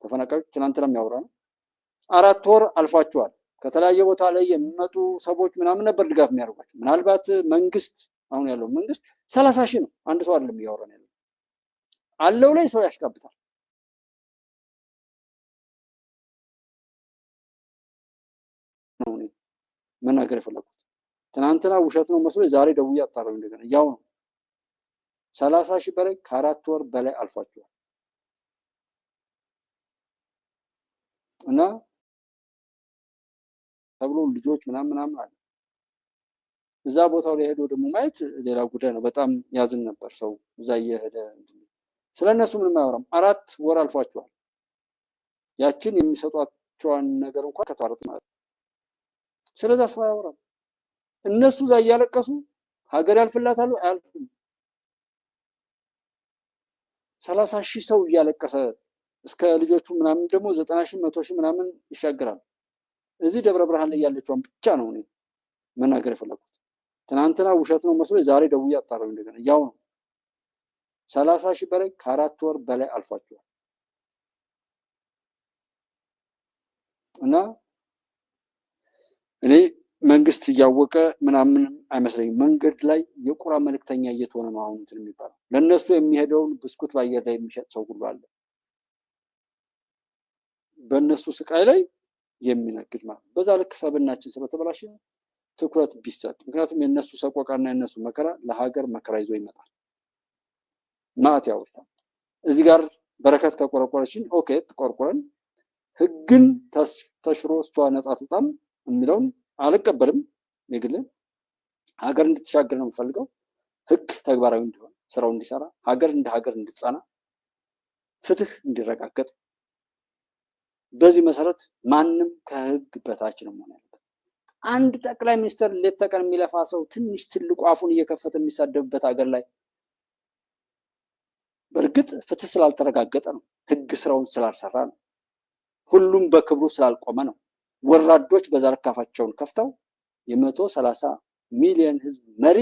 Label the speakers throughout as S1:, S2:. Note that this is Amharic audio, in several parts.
S1: ተፈናቃዮች ትናንትና የሚያወራ ነው። 4 ወር አልፏቸዋል። ከተለያየ ቦታ ላይ የሚመጡ ሰዎች ምናምን ነበር ድጋፍ የሚያደርጓቸው። ምናልባት መንግስት አሁን ያለው መንግስት 30 ሺህ ነው። አንድ ሰው አይደለም እያወራን ያለው። አለው ላይ ሰው ያሽቃብታል። ነው መናገር የፈለኩት። ትናንትና ውሸት ነው መስሎ ዛሬ ደውዬ አጣራሁ እንደገና ያው ነው። 30 ሺህ በላይ ከ4 ወር በላይ አልፏቸዋል። እና ተብሎ ልጆች ምናምን አለ። እዛ ቦታው ላይ ሄዶ ደግሞ ማየት ሌላ ጉዳይ ነው። በጣም ያዝን ነበር ሰው እዛ እየሄደ ስለነሱ ምንም አያወራም። 4 ወር አልፏቸዋል። ያችን የሚሰጧቸውን ነገር እንኳን ከተዋረጥ ማለት ስለዛ ሰው አያወራም። እነሱ እዛ እያለቀሱ ሀገር ያልፍላታሉ አያልፍም። 30 ሺህ ሰው እያለቀሰ እስከ ልጆቹ ምናምን ደግሞ 90 ሺህ 100 ሺህ ምናምን ይሻገራል። እዚህ ደብረ ብርሃን ላይ ያለችውን ብቻ ነው እኔ መናገር የፈለኩት። ትናንትና ውሸት ነው መስሎ ዛሬ ደውዬ አጣራሁ እንደገና ያው ነው። 30 ሺህ በላይ ከ4 ወር በላይ አልፏቸዋል። እና እኔ መንግስት እያወቀ ምናምን አይመስለኝም። መንገድ ላይ የቁራ መልእክተኛ እየተሆነ ነው አሁን እንትን የሚባለው። ለነሱ የሚሄደውን ብስኩት በአየር ላይ የሚሸጥ ሰው ሁሉ አለ። በእነሱ ስቃይ ላይ የሚነግድ ማለት በዛ ልክ ሰብናችን ስለተበላሸ ትኩረት ቢሰጥ። ምክንያቱም የነሱ ሰቆቃና የነሱ መከራ ለሀገር መከራ ይዞ ይመጣል። ማት ያወጣል። እዚህ ጋር በረከት ከቆረቆረችን ኦኬ ተቆርቆረን ህግን ተሽሮ እሷ ነጻ ትውጣም የሚለውን አልቀበልም። የግል ሀገር እንድትሻገር ነው የምፈልገው። ህግ ተግባራዊ እንዲሆን፣ ስራው እንዲሰራ፣ ሀገር እንደ ሀገር እንድትጸና፣ ፍትህ እንዲረጋገጥ። በዚህ መሰረት ማንም ከህግ በታች ነው መሆን ያለበት። አንድ ጠቅላይ ሚኒስትር ሌት ተቀን የሚለፋ ሰው ትንሽ ትልቁ አፉን እየከፈተ የሚሳደብበት ሀገር ላይ በእርግጥ ፍትህ ስላልተረጋገጠ ነው፣ ህግ ስራውን ስላልሰራ ነው፣ ሁሉም በክብሩ ስላልቆመ ነው። ወራዶች በዛ ልካፋቸውን ከፍተው የ130 ሚሊዮን ህዝብ መሪ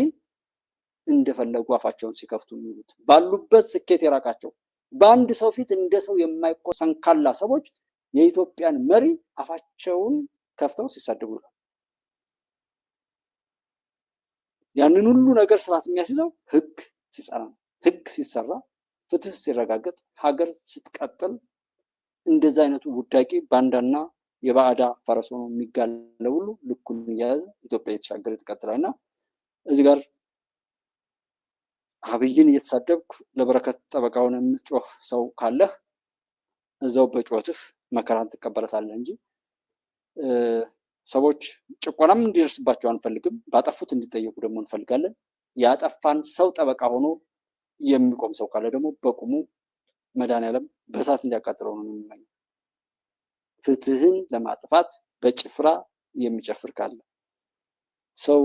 S1: እንደፈለጉ አፋቸውን ሲከፍቱ የሚሉት ባሉበት ስኬት የራቃቸው በአንድ ሰው ፊት እንደ ሰው የማይቆሰንካላ ሰዎች የኢትዮጵያን መሪ አፋቸውን ከፍተው ሲሳደቡ ነው። ያንን ሁሉ ነገር ስርዓት የሚያስይዘው ህግ ሲሰራ ነው። ህግ ሲሰራ፣ ፍትህ ሲረጋገጥ፣ ሀገር ስትቀጥል እንደዛ አይነቱ ውዳቂ ባንዳና የባዕዳ ፈረስ ሆኖ የሚጋለው ሁሉ ልኩን እያያዘ ኢትዮጵያ የተሻገረ ትቀጥላል። እና እዚህ ጋር አብይን እየተሳደብኩ ለበረከት ጠበቃውን የምትጮህ ሰው ካለህ እዛው በጮትህ መከራን ትቀበለታለህ እንጂ ሰዎች ጭቆናም እንዲደርስባቸው አንፈልግም። ባጠፉት እንዲጠየቁ ደግሞ እንፈልጋለን። ያጠፋን ሰው ጠበቃ ሆኖ የሚቆም ሰው ካለ ደግሞ በቁሙ መድኃኒዓለም በእሳት እንዲያቃጥለው ነው የሚመኘው። ፍትህን ለማጥፋት በጭፍራ የሚጨፍር ካለ ሰው